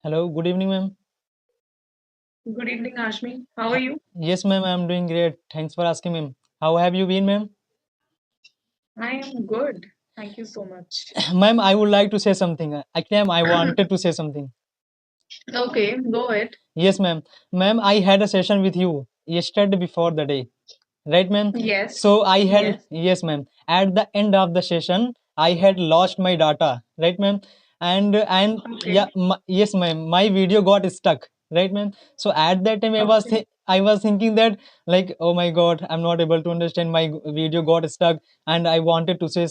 Hello, good evening, ma'am. Good evening, Hashmi. How are you? Yes, ma'am, I'm doing great. Thanks for asking, ma'am. How have you been, ma'am? I am good. Thank you so much. Ma'am, I would like to say something. Actually, ma'am, I wanted to say something. Okay, go ahead. Yes, ma'am. Ma'am, I had a session with you yesterday before the day. Right, ma'am? Yes, So I had, yes. yes, ma'am. At the end of the session, I had lost my data, right, ma'am? And yeah, Okay, yes, ma'am. My video got stuck, right, ma'am? So at that time, okay, I was thinking that like, oh my God, I'm not able to understand. My video got stuck, and I wanted to say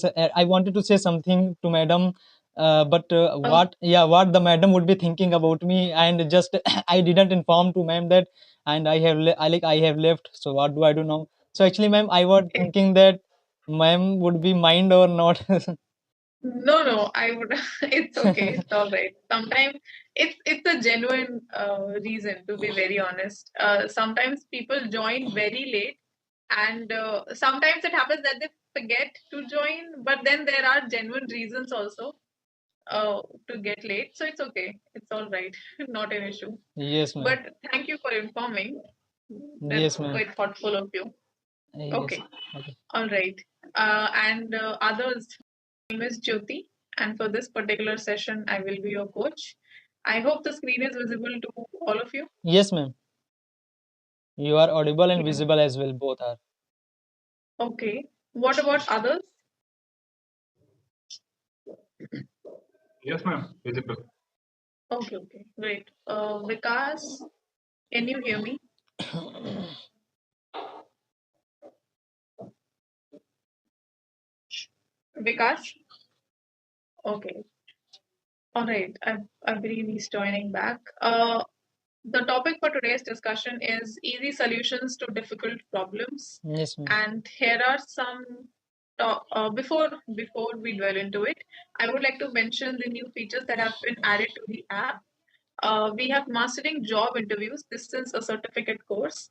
something to madam. But okay. what the madam would be thinking about me, and just I didn't inform to ma'am that, and I have left. So what do I do now? So actually, ma'am, I was thinking that ma'am would be mind or not. No, no, I would. It's okay. It's all right. Sometimes it's a genuine reason, to be very honest. Sometimes people join very late, and sometimes it happens that they forget to join. But then there are genuine reasons also uh, to get late. So it's okay. It's all right. Not an issue. Yes, ma'am. But thank you for informing. Yes, That's ma'am. quite thoughtful of you. Yes. Okay, Okay. all right. And others, my name is Jyoti, and for this particular session, I will be your coach. I hope the screen is visible to all of you. Yes, ma'am. You are audible and Yeah. visible as well. Both are. Okay. What about others? Yes, ma'am. Visible. Okay, okay, great. Vikas, can you hear me? Vikas? Okay. All right. I believe he's joining back. The topic for today's discussion is easy solutions to difficult problems. Yes, ma'am. And here are some before we dwell into it, I would like to mention the new features that have been added to the app. We have mastering job interviews. This is a certificate course,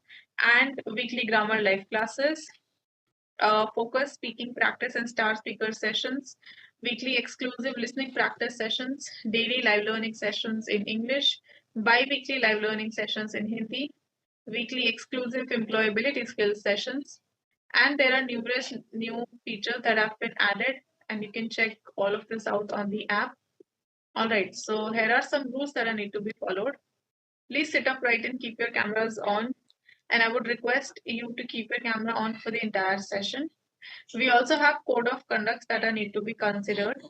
and weekly grammar live classes, focus speaking practice and star speaker sessions, weekly exclusive listening practice sessions, daily live learning sessions in English, bi weekly live learning sessions in Hindi, weekly exclusive employability skills sessions, and there are numerous new features that have been added, and you can check all of this out on the app. All right, so here are some rules that are need to be followed. Please sit upright and keep your cameras on. And I would request you to keep your camera on for the entire session. We also have code of conducts that are need to be considered.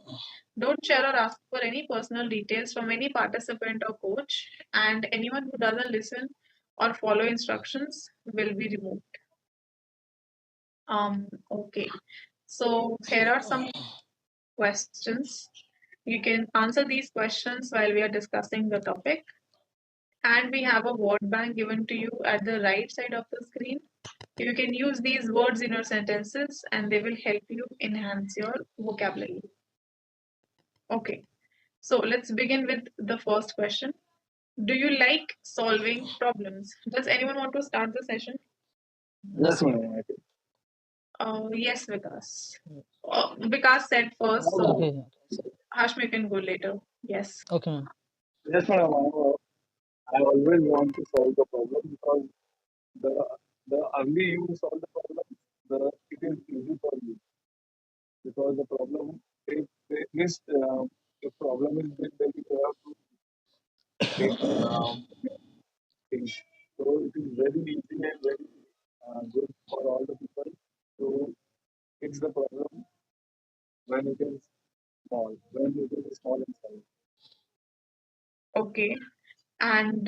Don't share or ask for any personal details from any participant or coach, and anyone who doesn't listen or follow instructions will be removed. Okay. So here are some questions. You can answer these questions while we are discussing the topic. And we have a word bank given to you at the right side of the screen. You can use these words in your sentences and they will help you enhance your vocabulary. Okay, so let's begin with the first question. Do you like solving problems? Does anyone want to start the session? Yes, Yes, ma'am. ma'am. Yes, Vikas. Vikas said first, so Okay. Hashmi can go later. Yes. Okay, ma'am. Yes, ma'am. I always want to solve the problem because the the early you solve the problem, the it is easy for you because the problem is at least the problem is big, then you have to take things. So it is very easy and very good for all the people to fix the problem when it is small, when it is small in size. Okay. And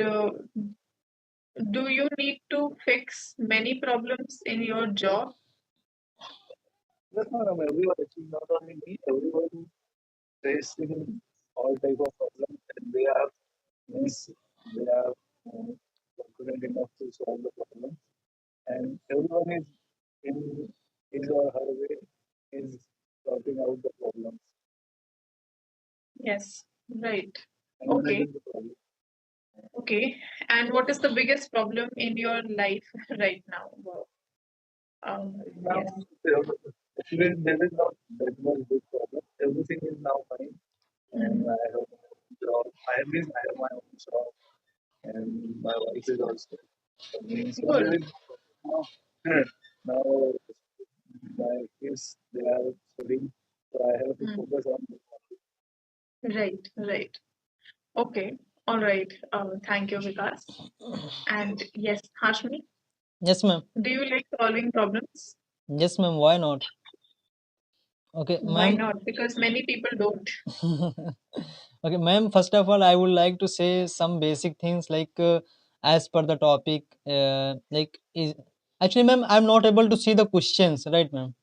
do you need to fix many problems in your job? Yes, ma'am. Everyone, actually, not only me, everyone facing all type of problems, and they are means they are uh, confident enough to solve the problem, and everyone is in his or her way is sorting out the problems Yes. Right. and Okay. managing the problem. Okay. And what is the biggest problem in your life right now? Wow. Right now, Yes. actually, there is not that much big problem. Everything is now fine, and Mhm. I have a job. I have my own shop, and my wife is also working. So Good. there is now, now my kids they are studying, so I have to Hmm. focus on. Right, right. Okay. All right. Thank you, Vikas. And yes, Hashmi, Yes, ma'am. do you like solving problems? Yes, ma'am. Why not? Okay, Why ma'am. not? Because many people don't. Okay, ma'am. First of all, I would like to say some basic things like as per the topic. Like is actually, ma'am, I'm not able to see the questions, right, ma'am?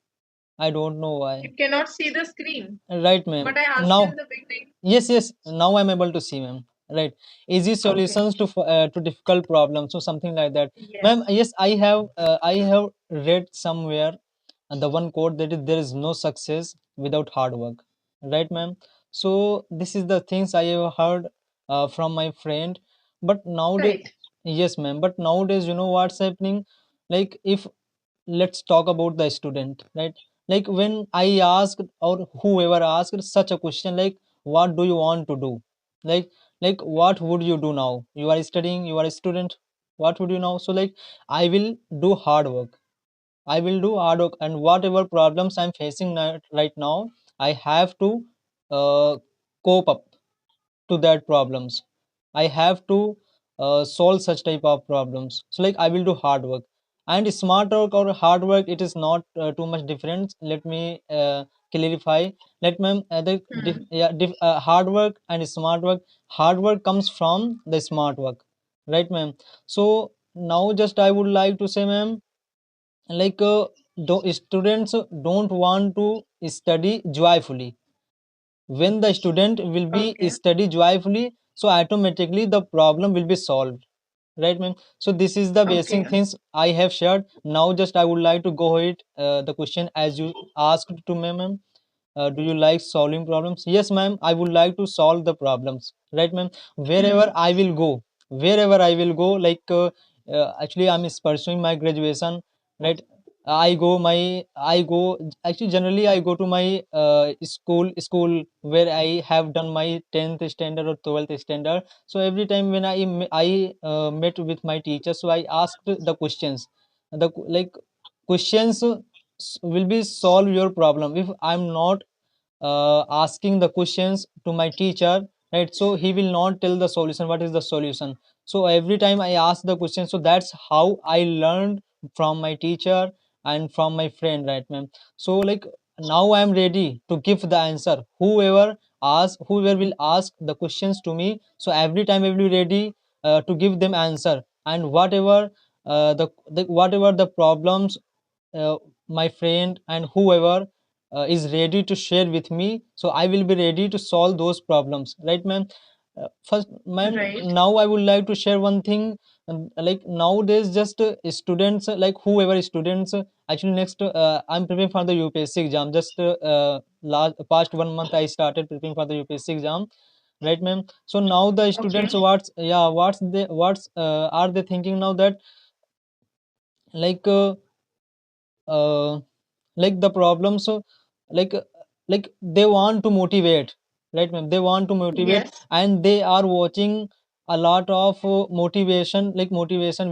I don't know why. You cannot see the screen. Right, ma'am. But I asked you in Now, the beginning. yes, yes. Now I'm able to see, ma'am. Right. Easy Okay. solutions to difficult problems, so something like that, Yes. ma'am. Yes, I have read somewhere the one quote that is there is no success without hard work, right, ma'am? So this is the things I have heard from my friend. But nowadays, Right. yes, ma'am. But nowadays, you know what's happening? Like if let's talk about the student, right? Like when I asked or whoever asked such a question like what do you want to do, like what would you do now? You are studying, you are a student, what would you now? So like I will do hard work. I will do hard work, and whatever problems I'm facing right now, I have to cope up to that problems. I have to solve such type of problems. So like I will do hard work. And smart work or hard work, it is not too much difference. Let me clarify. Let me Hmm. hard work and smart work. Hard work comes from the smart work, right, ma'am? So now just I would like to say, ma'am, like students don't want to study joyfully. When the student will be Okay. study joyfully, so automatically the problem will be solved, right, ma'am? So this is the Okay. basic things I have shared. Now just I would like to go ahead the question as you asked to me, ma'am. Do you like solving problems? Yes, ma'am, I would like to solve the problems, right, ma'am? Wherever Hmm. I will go, wherever I will go, like actually I'm pursuing my graduation, right? I go actually generally I go to my school where I have done my 10th standard or 12th standard. So every time when I met with my teacher, so I asked the questions, like questions will be solve your problem. If I'm not asking the questions to my teacher, right, so he will not tell the solution, what is the solution. So every time I ask the question, so that's how I learned from my teacher and from my friend, right, ma'am? So like now I am ready to give the answer. Whoever will ask the questions to me, so every time I will be ready to give them answer. And whatever whatever the problems uh, my friend and whoever is ready to share with me, so I will be ready to solve those problems, right, ma'am? First, ma'am, Right. now I would like to share one thing. Like nowadays just students, like whoever students actually next I'm preparing for the UPSC exam. Just last past 1 month I started preparing for the UPSC exam, right, ma'am? So now the Okay. students, what's are they thinking now that like uh, like the problem, so like uh, like they want to motivate, right, ma'am? They want to motivate, Yes. and they are watching a lot of motivation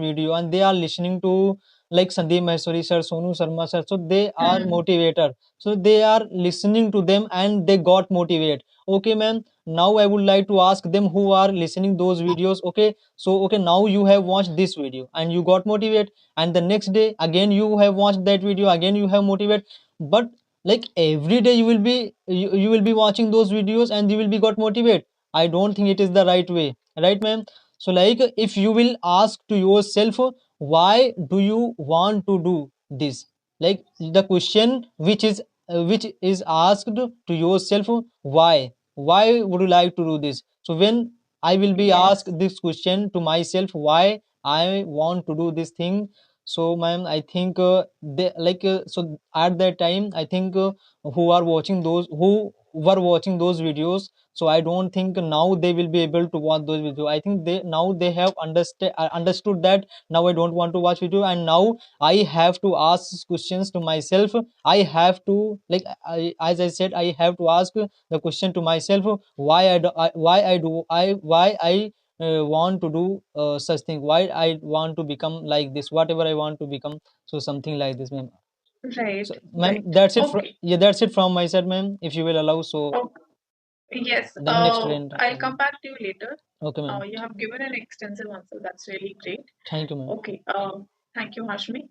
video, and they are listening to like Sandeep Maheshwari sir, Sonu Sharma sir. So they are Hmm. motivator, so they are listening to them and they got motivate. Okay, ma'am, now I would like to ask them who are listening those videos. Okay, so okay, now you have watched this video and you got motivate, and the next day again you have watched that video, again you have motivate. But like every day you will be watching those videos and you will be got motivate. I don't think it is the right way, right, ma'am? So like if you will ask to yourself why do you want to do this, like the question which is asked to yourself, why would you like to do this? So when I will be Yes. asked this question to myself, why I want to do this thing. So ma'am, I think they like so at that time I think who are watching those were watching those videos, so I don't think now they will be able to watch those videos. I think they have understood that now I don't want to watch video, and now I have to ask questions to myself. I have to, like, as I said, I have to ask the question to myself, why I want to do such thing, why I want to become like this, whatever I want to become. So something like this, ma'am. Right, So, ma'am, right. that's it. Okay. Yeah, that's it from my side, ma'am. If you will allow, so Okay. Yes. the next round. I'll come back to you later. Okay, ma'am. You have given an extensive answer. That's really great. Thank you, ma'am. Okay. Thank you, Hashmi.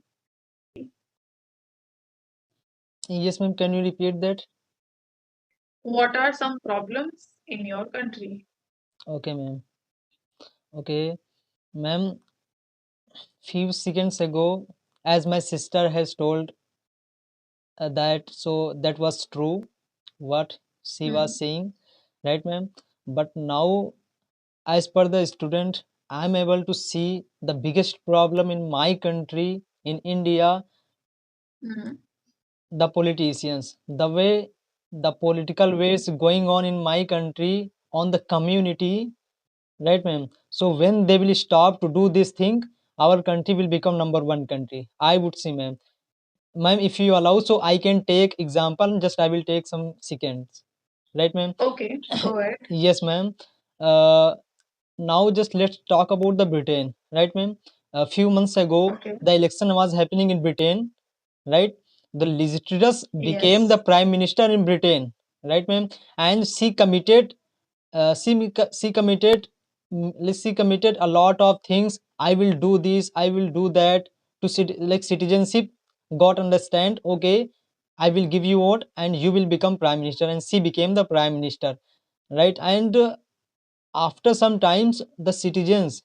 Yes, ma'am. Can you repeat that? What are some problems in your country? Okay, ma'am. Okay, ma'am. Few seconds ago, as my sister has told that, so that was true. What she Hmm. was saying, right, ma'am? But now, as per the student, I'm able to see the biggest problem in my country, in India, Hmm. the politicians, the way the political ways going on in my country on the community, right, ma'am? So when they will stop to do this thing, our country will become number one country, I would say, ma'am. Ma'am, if you allow, so I can take example, just I will take some seconds, right, ma'am? Okay, go ahead. Yes, ma'am. uh, Now just let's talk about the Britain, right, ma'am? A few months ago, Okay. the election was happening in Britain, right? The Liz Truss became the Yes. prime minister in Britain, right, ma'am? And she committed, she committed, she committed a lot of things. I will do this, I will do that, to like citizenship got understand. Okay, I will give you vote, and you will become prime minister, and she became the prime minister, right? And after some times, the citizens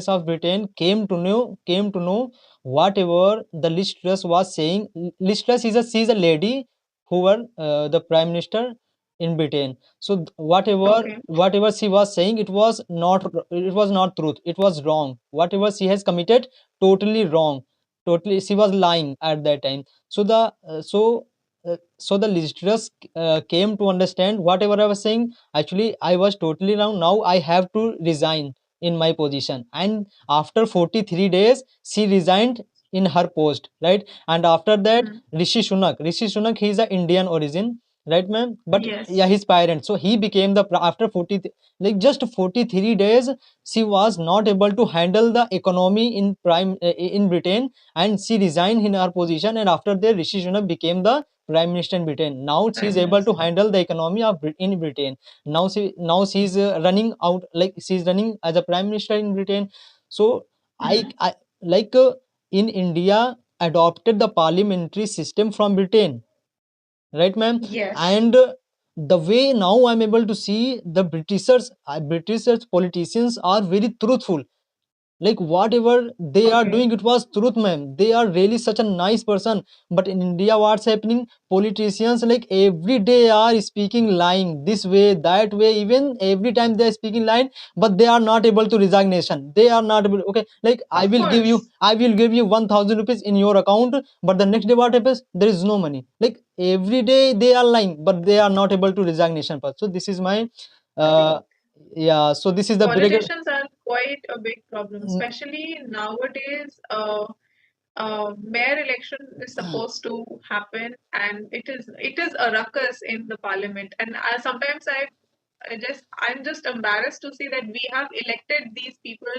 of Britain came to know whatever the Liz Truss was saying. Liz Truss is a she's a lady who were the prime minister in Britain. So whatever Okay. whatever she was saying, it was not truth. It was wrong. Whatever she has committed, totally wrong. Totally, she was lying at that time. So the Liz Truss came to understand whatever I was saying. Actually, I was totally wrong. Now I have to resign in my position. And after 43 days, she resigned in her post, right? And after that, Hmm. Rishi Sunak, he is a Indian origin, right, ma'am? But yeah, Yes. his parent. So he became after 40, like just 43 days, she was not able to handle the economy in Britain, and she resigned in her position. And after that, Rishi Sunak became the prime minister in Britain. Now she is Prime able to Minister. handle the economy in Britain. Now she's running out, like she's running as a prime minister in Britain. So I, Hmm. I like in India adopted the parliamentary system from Britain, right, ma'am? Yes. And the way now I'm able to see the Britishers politicians are very truthful, like whatever they are Okay. doing, it was truth, ma'am. They are really such a nice person. But in India, what's happening? Politicians, like, every day are speaking lying, this way, that way, even every time they are speaking lying. But they are not able to resignation, they are not able. Okay, like, Of course. I will give you 1000 rupees in your account, but the next day what happens? There is no money. Like, every day they are lying, but they are not able to resignation part. So this is my uh Right. yeah, so this is the bigger. Politicians are quite a big problem, especially nowadays. Mayor election is supposed to happen, and it is a ruckus in the parliament. And sometimes I'm just embarrassed to see that we have elected these people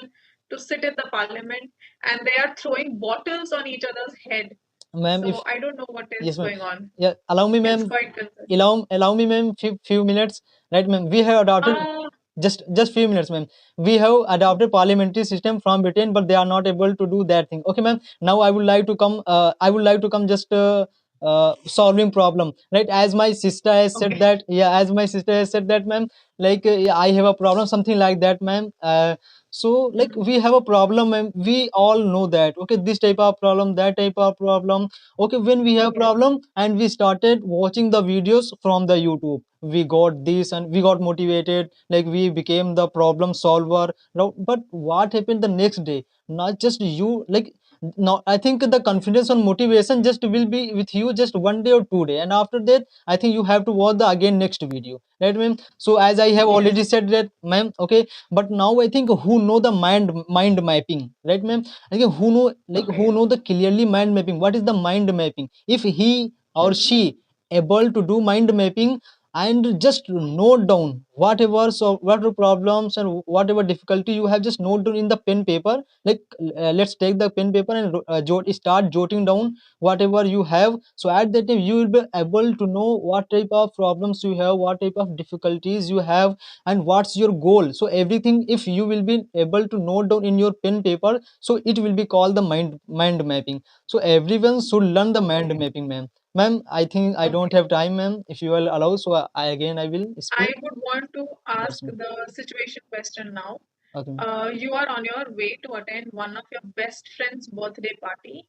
to sit in the parliament, and they are throwing bottles on each other's head. Ma'am, So if I don't know what is yes, ma'am. going on. Yeah, allow me, It's ma'am. quite concerning. Allow me, ma'am. Few minutes, right, ma'am? We have adopted Uh, just few minutes, ma'am. We have adopted parliamentary system from Britain, but they are not able to do that thing. Okay, ma'am. Now I would like to come. I would like to come just solving problem, right? As my sister has said okay. that. Yeah, as my sister has said that, ma'am. Like, yeah, I have a problem, something like that, ma'am. So, like, Mhm. we have a problem, ma'am. We all know that. Okay, this type of problem, that type of problem. Okay, when we have Yes. problem and we started watching the videos from the YouTube, we got this and we got motivated, like we became the problem solver. Now, but what happened the next day? Not just you, like, Now I think the confidence and motivation just will be with you just 1 day or 2 day, and after that I think you have to watch the again next video, right ma'am? So as I have Yes. already said that ma'am, okay, but now I think who know the mind mapping, right ma'am? I think who know, like Okay. who know the clearly mind mapping, what is the mind mapping, if he or Hmm. she able to do mind mapping and just note down whatever, so whatever problems and whatever difficulty you have, just note down in the pen paper, like let's take the pen paper and start jotting down whatever you have. So at that time you will be able to know what type of problems you have, what type of difficulties you have, and what's your goal. So everything if you will be able to note down in your pen paper, so it will be called the mind mapping. So everyone should learn the mind Okay. mapping, ma'am. I think I don't Okay. have time, ma'am, if you will allow, so I will I speak. would want to Yes ask ma'am. the situation question now. Okay ma'am. You are on your way to attend one of your best friend's birthday party.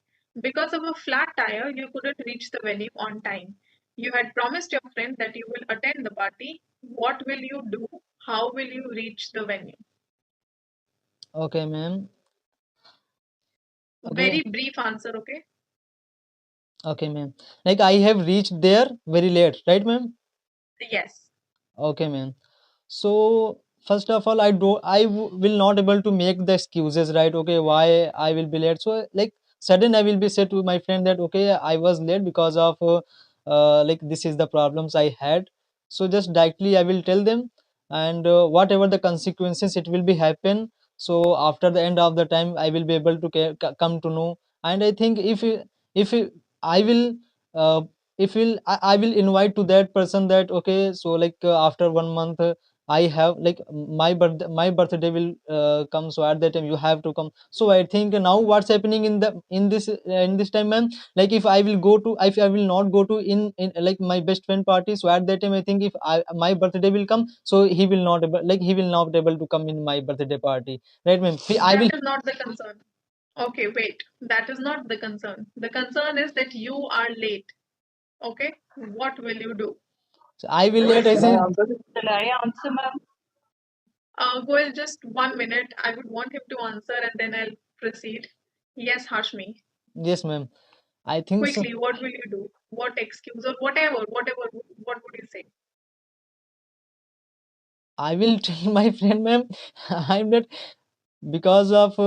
Because of a flat tire, you couldn't reach the venue on time. You had promised your friend that you will attend the party. What will you do? How will you reach the venue? Okay ma'am. Okay. Very brief answer, okay? Okay ma'am, like I have reached there very late, right ma'am? Yes. Okay ma'am. So first of all, will not able to make the excuses, right? Okay, why I will be late. So like sudden I will be said to my friend that okay, I was late because of like this is the problems I had. So just directly I will tell them, and whatever the consequences it will be happen. So after the end of the time I will be able to come to know. And I think if I will uh, if will I will invite to that person that okay, so like after 1 month I have like my birthday will come, so at that time you have to come. So I think now what's happening in this time, ma'am, like if I will not go to in like my best friend party, so at that time I think if my birthday will come, so he will not able to come in my birthday party, right ma'am? I That will is not the concern. Okay, wait. That is not the concern. The concern is that you are late. Okay? What will you do? I will let I Can I say. answer it? Shall I answer, ma'am? Goel, just 1 minute. I would want him to answer and then I'll proceed. Yes, Hashmi. Yes ma'am, I think so. Quickly, what will you do? What excuse or whatever, what would you say? I will tell my friend, ma'am, I'm not because of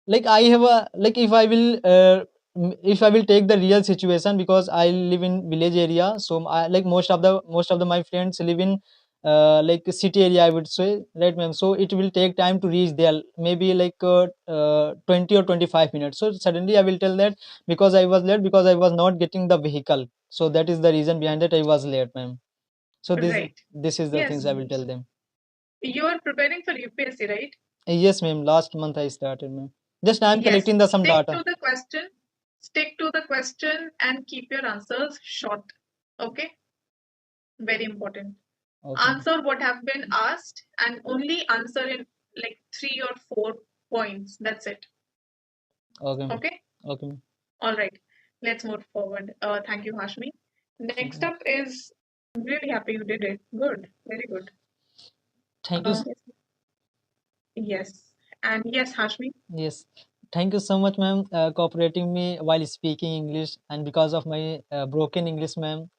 like I have a like if I will take the real situation, because I live in village area, so like most of the my friends live in like city area, I would say, right ma'am? So it will take time to reach there, maybe like 20 or 25 minutes. So suddenly I will tell that because I was late because I was not getting the vehicle, so that is the reason behind it I was late, ma'am. So Right. this is the things Yes. I will tell them. You are preparing for UPSC, right? Yes, ma'am. Last month I started, ma'am. Just I'm Yes. collecting the some Stick data. to the question. Stick to the question and keep your answers short. Okay? Very important. Okay, ma'am. Answer what have been asked and only answer in like 3 or 4 points. That's it. Okay, ma'am. Okay? Okay, ma'am. All right. Let's move forward. Thank you, Hashmi. Next So, up is I'm really happy you did it. Good. Very good. thank you. Uh, yes. And yes, Hashmi. Yes, thank you so much, ma'am, cooperating me while speaking English, and because of my broken English, ma'am.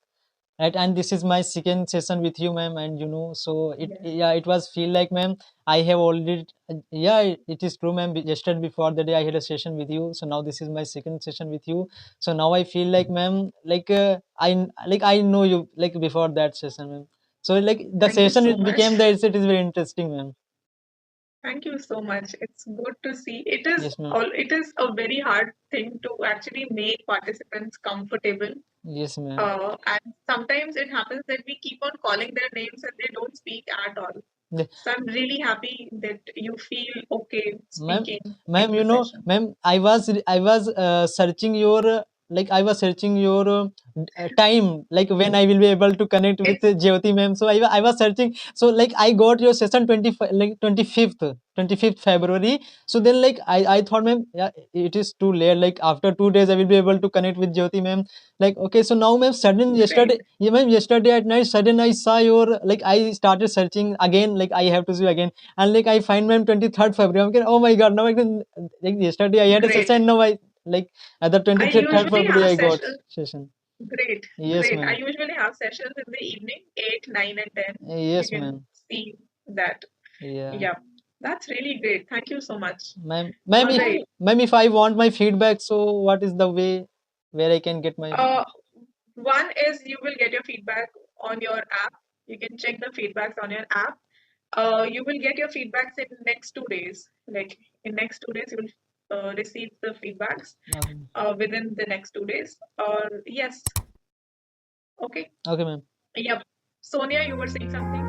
Right, and this is my second session with you, ma'am, and so Yes. yeah, it was feel like, ma'am, I have already yeah, it is true, ma'am. Yesterday before the day I had a session with you, so now this is my second session with you. So now I feel like, ma'am, like I know you like before that session, ma'am. So like the Thank you session so it much. became that it is very interesting, ma'am. Thank you so much. It's good to see. It is Yes, ma'am. all. It is a very hard thing to actually make participants comfortable. Yes, ma'am. And sometimes it happens that we keep on calling their names and they don't speak at all. The- So I'm really happy that you feel okay Ma'am, speaking in ma'am, the session. ma'am, I was searching your like I was searching your time, like when I will be able to connect with It's Jyoti ma'am. So I was searching. So like I got your session 25th February. So then like I thought, ma'am, yeah, it is too late. Like after 2 days I will be able to connect with Jyoti ma'am. Like okay, so now ma'am, sudden great. yesterday, yeah ma'am, yesterday at night, sudden I saw your, like I started searching again. Like I have to see again, and like I find ma'am 23rd February. I'm like, oh my god, now I can, like yesterday I had a Great. session. Now I like at the I 23rd usually February have I got sessions. session. Great, Yes, great. I ma'am. usually have sessions in the evening, 8, 9, and 10. You Yes, can ma'am. see that. Yeah. Yeah, that's really great. Thank you so much. Ma'am, All right. if I want my feedback, so what is the way where I can get my? Uh, One is you will get your feedback on your app. You can check the feedbacks on your app. You will get your feedbacks in next 2 days. Like in next 2 days, you will receive the feedbacks Okay, within the next 2 days. Or yes, okay. okay, ma'am. Yep. Sonia, you were saying something?